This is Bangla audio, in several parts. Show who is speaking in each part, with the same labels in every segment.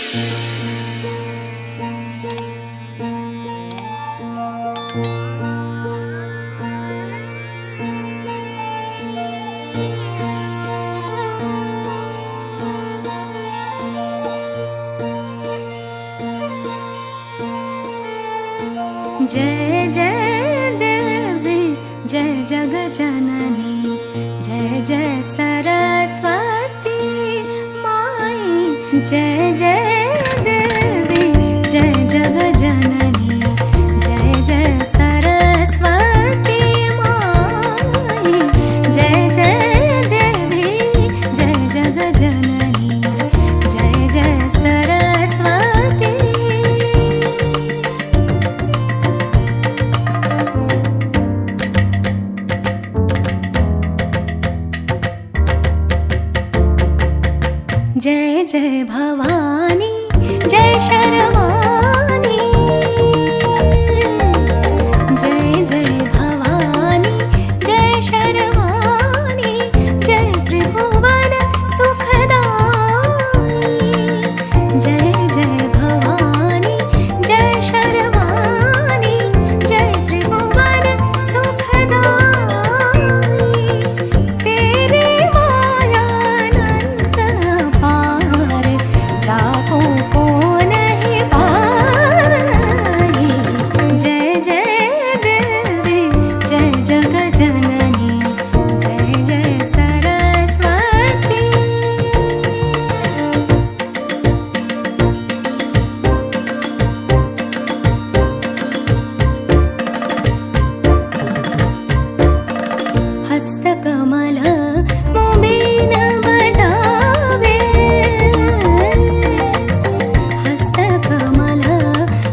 Speaker 1: जय जय देवी जय जगजननी जय जय सरस्वती माई जय जय देवी जय जगजननी जय जय सरस्वती माई जय जय देवी जय जगजननी जय जय सरस्वती। जय जय भवानी जय शर्वाणी जय जय भवानी जय शर्वाणी जय त्रिभुवन सुखदाई जय जय भवानी जय शर्वाणी जय त्रिभुवन सुखदाई तेरे मायानंद पार जाको को नहीं पाई जय जय देवी जय जगजननी जय जय सरस्वती। हस्तकमल मोबीन बजावे हस्तकमल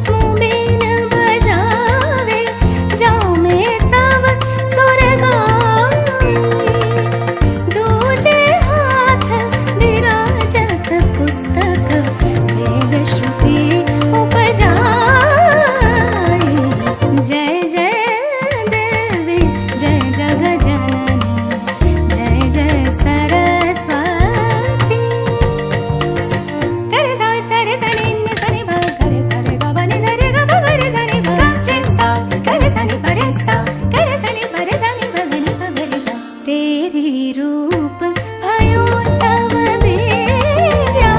Speaker 1: मोबीन बजावे जाओ में सब सुर गाए दूजे हाथ विराजत पुस्तक वेद श्रुति उपजाए जय जय देवी जय जगजननी जय जय सरस्वती। करे सा सरे सनि नि सनि भ करे सरे ग ब नि सरे ग ब करे सनि भ जय सा करे सनि प रे सा करे सनि प रे सनि भ नि प करे सा तेरी रूप भयो सब दिव्या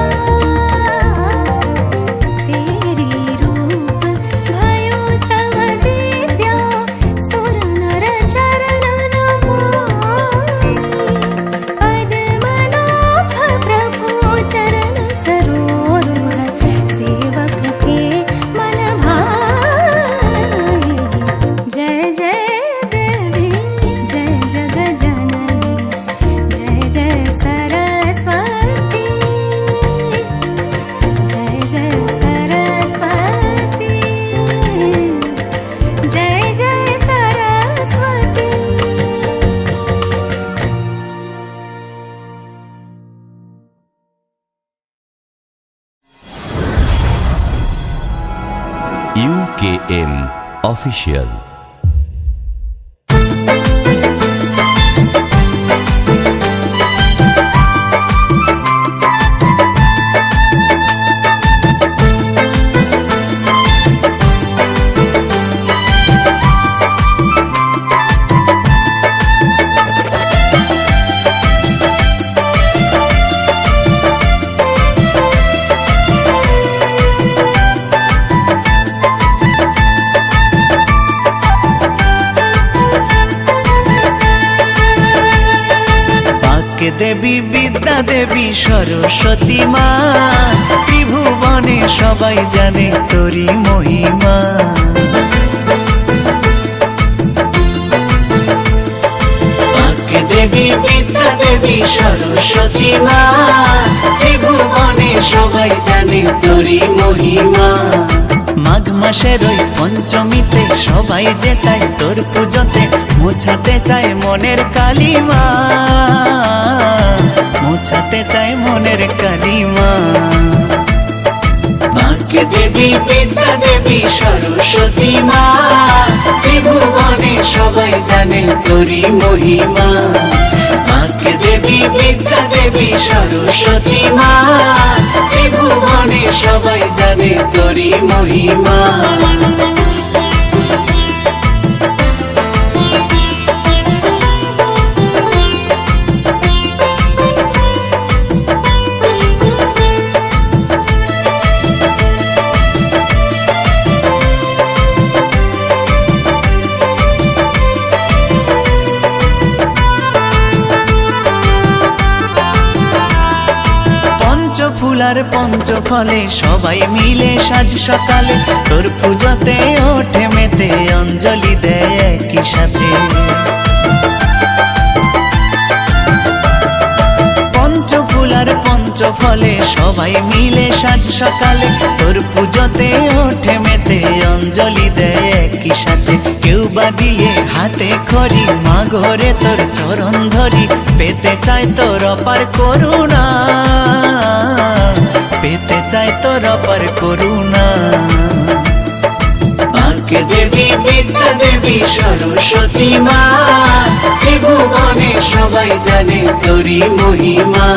Speaker 1: तेरी रूप भयो सब विद्या सुर नर चरण नमामि पद्मनाभ प्रभु चरण सरोरुह सेवक के मन भाई जय जय देवी जय जगजननी जय जय सरस्वती जय जय सरस्वती जय जय सरस्वती।
Speaker 2: UKM Official
Speaker 3: বাক্যে দেবী বিদ্যা দেবী সরস্বতী মা ত্রিভুবনে সবাই জানে তোরি মহিমা বাক্যে দেবী বিদ্যা দেবী সরস্বতী মা ত্রিভুবনে সবাই জানে তোরি মহিমা মাঘ মাসের ওই পঞ্চমীতে সবাই যেতাই তোর পুজোতে মোছাতে চায় মনের কালিমা মোছাতে চায় মনের কালিমা বাক্যে দেবী বিদ্যা দেবী সরস্বতী মা ত্রিভুবনে সবাই জানে তোরি মহিমা বাক্যে দেবী বিদ্যা দেবী দেবী সরস্বতী মা, ত্রিভুবনে সবাই জানে তোরি মহিমা। পঞ্চফুলার পঞ্চফলে সবাই মিলে সাজ সকালে তোর পুজোতে ওঠে মেতে অঞ্জলি দেয় একই সাথে। পঞ্চফুলার পঞ্চফলে সবাই মিলে সাজ সকালে তোর পুজোতে ওঠে মেতে অঞ্জলি দেয় একই সাথে। কেউ বা দিয়ে হাতে খড়ি মা ঘরে তোর চরণ ধরি, পেতে চায় তোর অপার করুণা, পেতে চায় তোর অপার করুণা। বাকে দেবী বিদ্যা দেবী সরস্বতী মা, ত্রিভুবনে সবাই জানে তোরি মহিমা।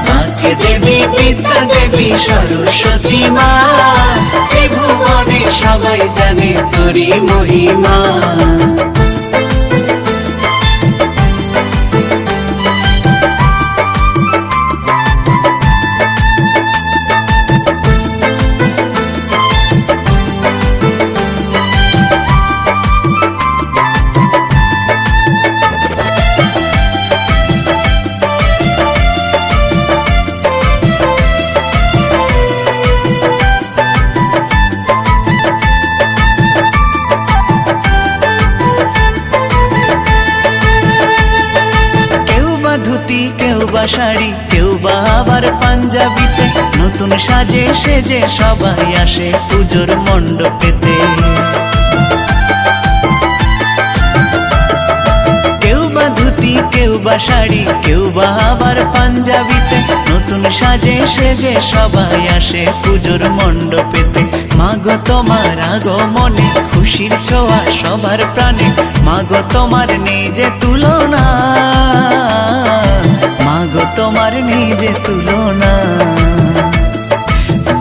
Speaker 3: বাকে দেবী বিদ্যা দেবী সরস্বতী মা, ত্রিভুবনে সবাই জানে তোরি মহিমা। কেউ বা শাড়ি কেউ বা আবার পাঞ্জাবিতে, নতুন সাজে সেজে সবাই আসে পুজোর মণ্ডপেতে। কেউ বা ধুতি কেউ বা শাড়ি কেউ বা আবার পাঞ্জাবিতে, নতুন সাজে সেজে সবাই আসে পুজোর মণ্ডপেতে। মাগো তোমার আগমনে খুশির ছোঁয়া সবার প্রাণে, মাগো তোমার নিজে তুলনা, মাগো তোমার নিজে তুলনা।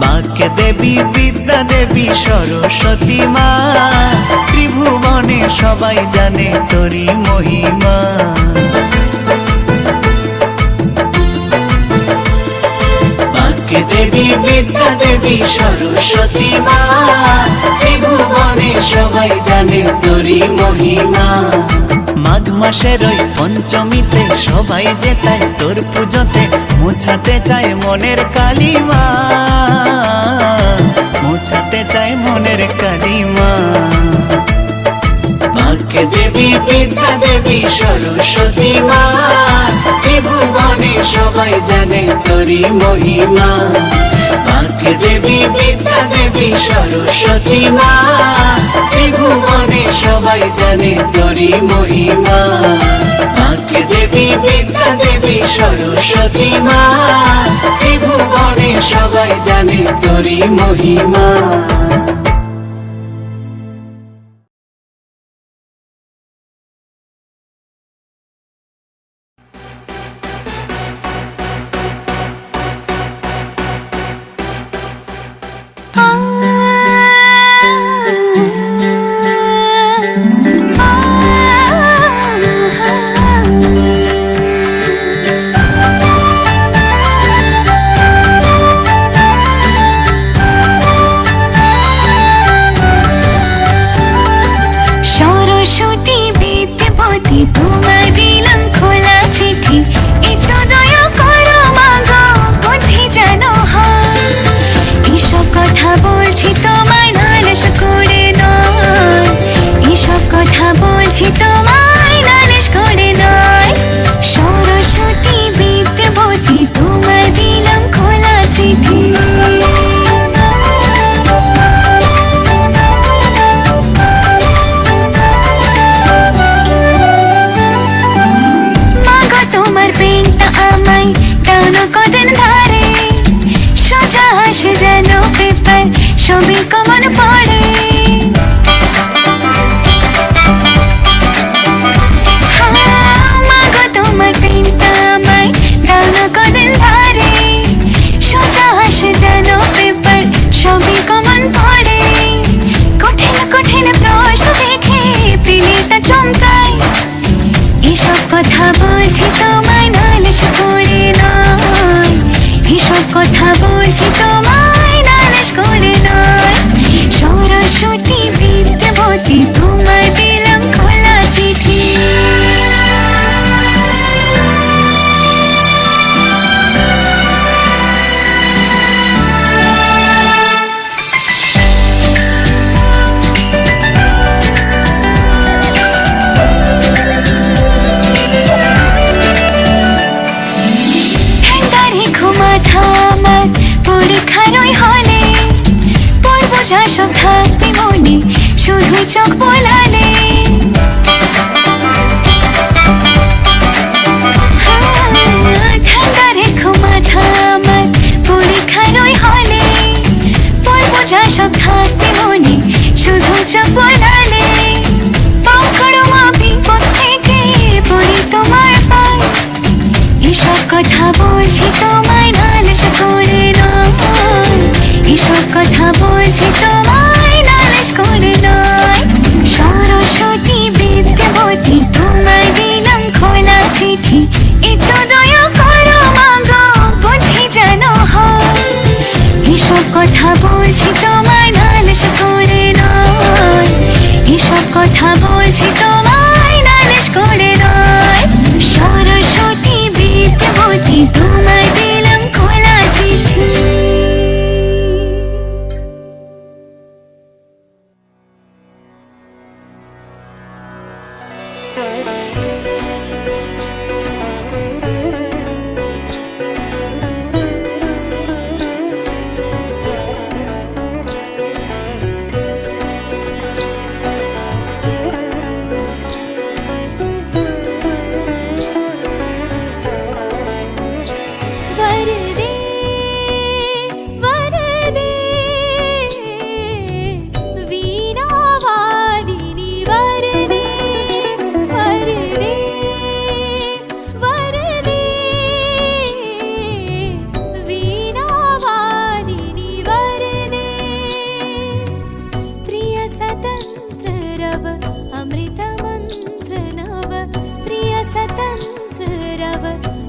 Speaker 3: বাক্যে দেবী বিদ্যা দেবী সরস্বতী মা, ত্রিভুবনে সবাই জানে তোরি মহিমা। বাক্যে দেবী বিদ্যা দেবী সরস্বতী মা, ত্রিভুবনে সবাই জানে তোরি মহিমা। মাঘ মাসের ওই পঞ্চমীতে সবাই যেতায় তোর পুজোতে, মোছাতে চায় মনের কালিমা, মোছাতে চায় মনের কালিমা। বাক্যে দেবী বিদ্যা দেবী সরস্বতী মা, ত্রিভুবনে সবাই জানে তোরি মহিমা। বাক্যে দেবী বিদ্যা দেবী সরস্বতী মা, ত্রিভুবনে সবাই জানে তোরি মহিমা। বাক্যে দেবী বিদ্যা দেবী সরস্বতী মা, ত্রিভুবনে সবাই জানে তোরি মহিমা।
Speaker 1: বোঝা সব থাকবে মনে শুধু চোখ বোলালে ঠান্ডা রেখো মাথা আমার পরীক্ষার ওই হলে বোঝা সব থাকবে মনে শুধু চোখ বোলালে পাও করো মাপি থেকে পড়ি তোমার পায় এসব কথা বলছি তোমায় নালিশ করে নয় এসব কথা বলছি তোমায় নালিশ করে নয় সরস্বতী বিদ্যাবতী তোমায় দিলাম খোলা চিঠি একটু দয়া করো মাগো বুদ্ধি যেন হয় এসব কথা বলছি তোমায় নালিশ করে নয় এসব কথা বলছি তোমায় নালিশ করে নয় সরস্বতী বিদ্যাবতী তোমায় দিলাম খোলা চিঠি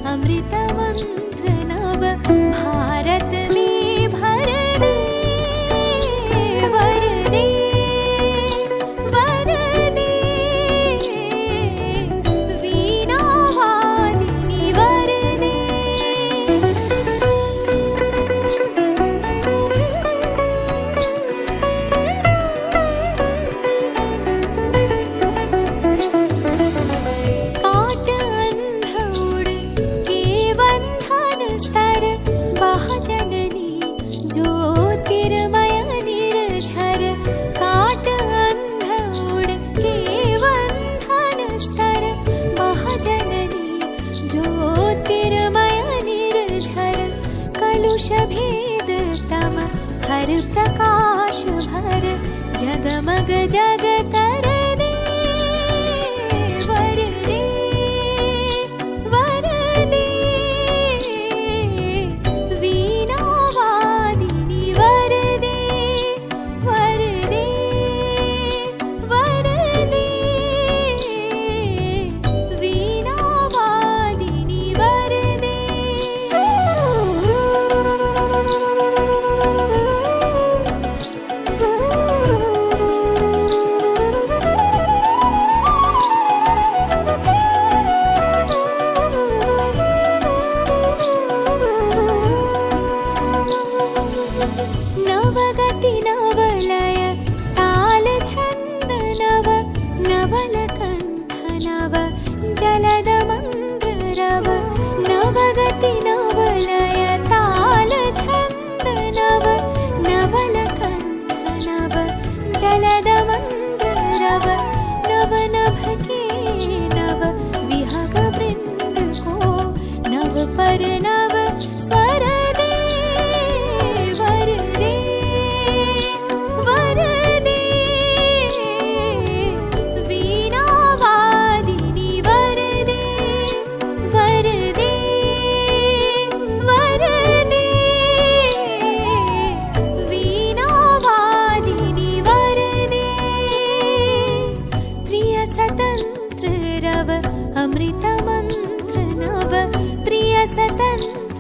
Speaker 1: अमृत मंत्र नव भारत में भर दे वर दे वर दे वीणा वादिनी वर दे काट अंधौड़ के बंधन स्तर बहुजननी ज्योतिर्मय निर्झर काट अंधौड़ के बंधन स्तर बहुजननी ज्योतिर्मय निर्झर कलुष भेद तम हर प्रकाश भर जगमग जग कर दे वर दे वर दे वीणा वादिनी वर दे वर दे वर दे वीणा वादिनी वर दे नवगति नवलय ताल छंद नव नवल कंठ नव जलद मंत्र रव नवगति नवलय ताल छंद नव नवल कंठ नव जलद मंत्र रव नव नभ के नव विहग वृंद को नव पर नव स्वर दे वर दे वर दे वीणा वादिनी वर दे वर दे वर दे वीणा वादिनी वर दे प्रिय स्वतंत्र रव अमृत मंत्र नव प्रिय स्वतंत्र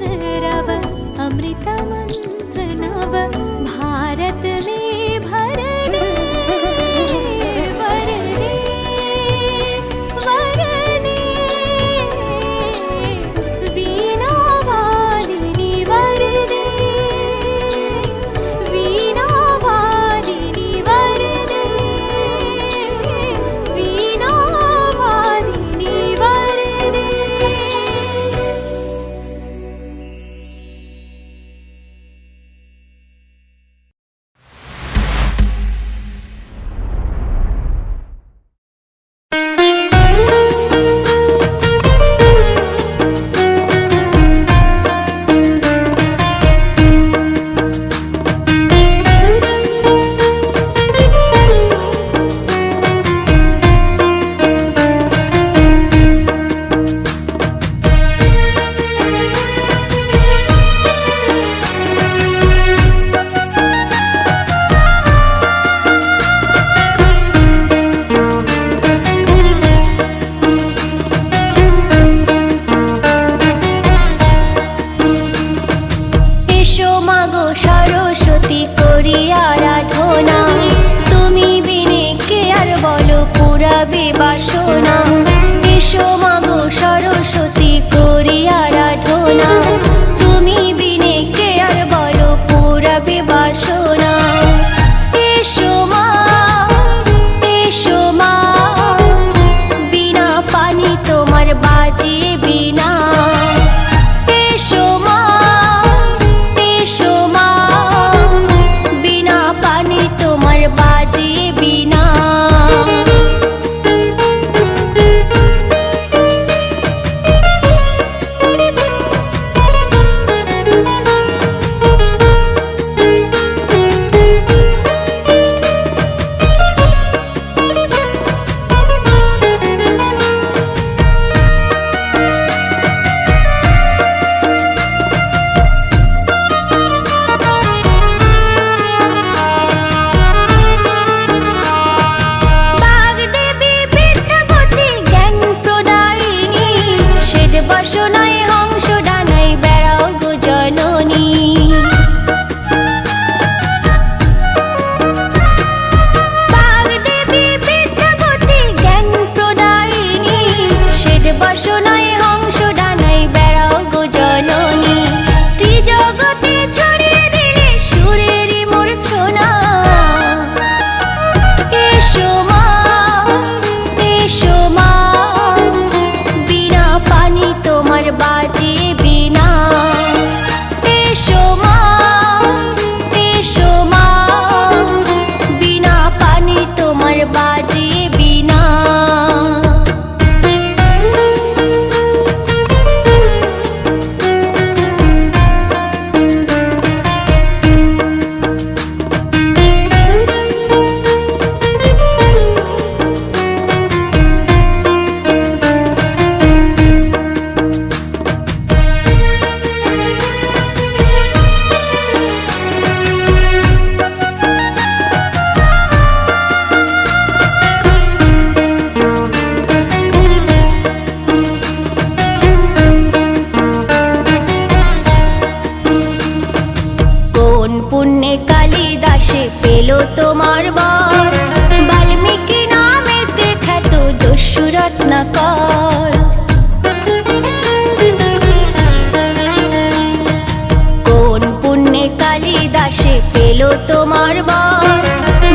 Speaker 1: তোমার বর,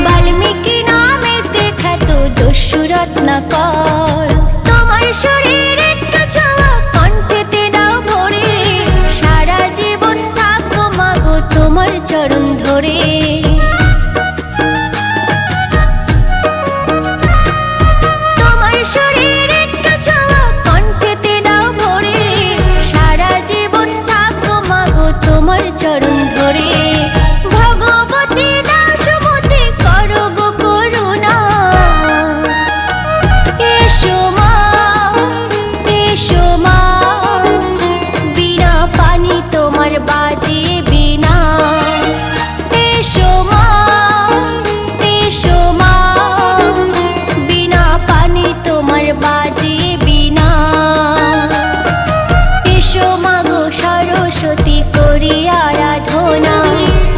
Speaker 1: বাল্মীকি নামেতে খ্যাত দস্যু রত্নাকর। তোমার শরীর একটু ছোঁয়া কণ্ঠেতে দাও ভরে, সারা জীবন থাকবো মাগো তোমার চরণ ধরে। তোমার শরীর একটু ছোঁয়া কণ্ঠেতে দাও ভরে, সারা জীবন থাকবো মাগো তোমার চরণ ধরে। ভগবতী দাসমতী করো গো করুণা, এসো মা, এসো মা, বিনা পানি তোমার বাজে বিনা। এসো মা, এসো মা, বিনা পানি তোমার বাজে বিনা। এসো মাগো সরস্বতী করি আরাধনা,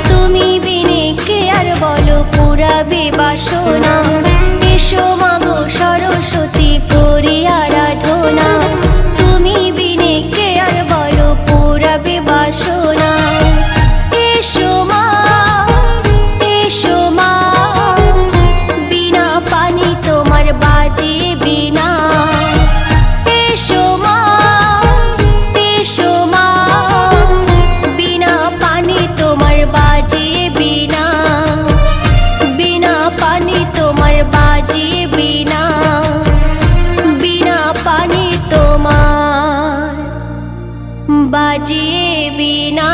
Speaker 1: তুমি বিনে কে আর বলো পুরাবে বাসনা। এসো মাগো সরস্বতী করি আরাধনা, তুমি বিনে কে আর বলো পুরাবে বাসনা। এসো মা, এসো মা, বিনা পানি তোমার বাজে বিনা। এসো মা, এসো মা, বিনা পানি তোমার বাজে বিনা। বিনা পানি তোমার বাজে বিনা, বিনা পানি তোমার বাজে বিনা।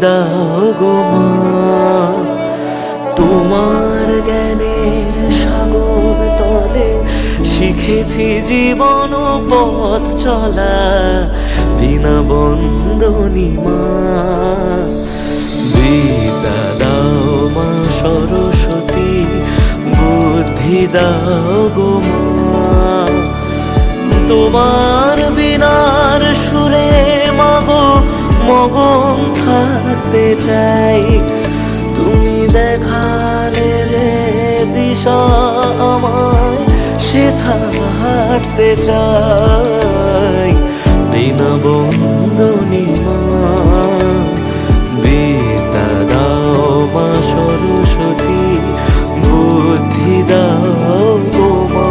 Speaker 4: দাও গো মা। তোমার জ্ঞানের সাগর তলে শিখেছি জীবন পথ চলা, বিনা বন্দনী মা। বিদ্যা দাও মা সরস্বতী, বুদ্ধি দাও গো মা। তোমার বিনার সুরে মাগো মগন থাকতে চাই। তুমি দেখালে যে দিশা আমায়, সেথা হাঁটতে চাই। বিনা বন্দনী মা, বিদ্যা দাও মা সরস্বতী, বুদ্ধি দাও গো মা।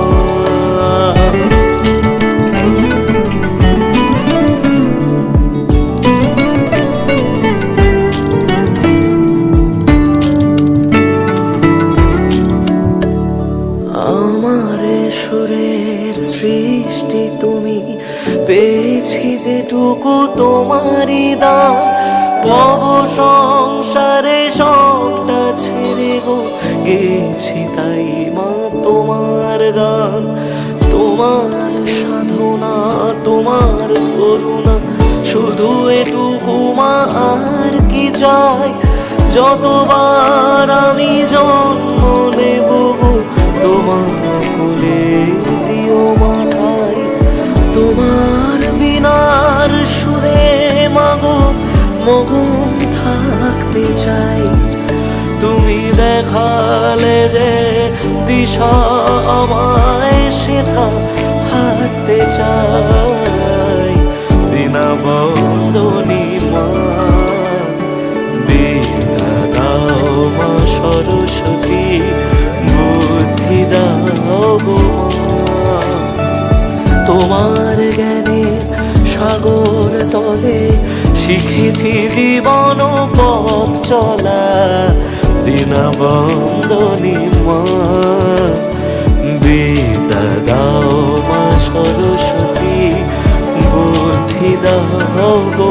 Speaker 4: আমারে সুরের সৃষ্টি তুমি, পেয়েছি যেটুকু তোমারই দান। ভব সংসারে সবটা ছেড়ে গো গেছি তাই মা তোমার গান। তোমার সাধনা তোমার করুণা, শুধু এটুকু মা আর কি চাই। যতবার আমি জন্ম নেব গো তোমার কোলে দিও মাঠাই। তোমার বিনার সুরে মাগো মগন থাকতে চাই। তুমি দেখালে যে দিশা আমায়, সেথা হাঁটতে চাই। বিনা বন্দনী মা, বিদ্যা দাও মা সরস্বতী, বুদ্ধি দাও গো মা। তোমার জ্ঞানে সাগর তলে শিখেছি জীবন পথ চলা, বিনা বন্দনী মা। বিদ্যা দাও মা সরস্বতী, বুদ্ধি দাও গো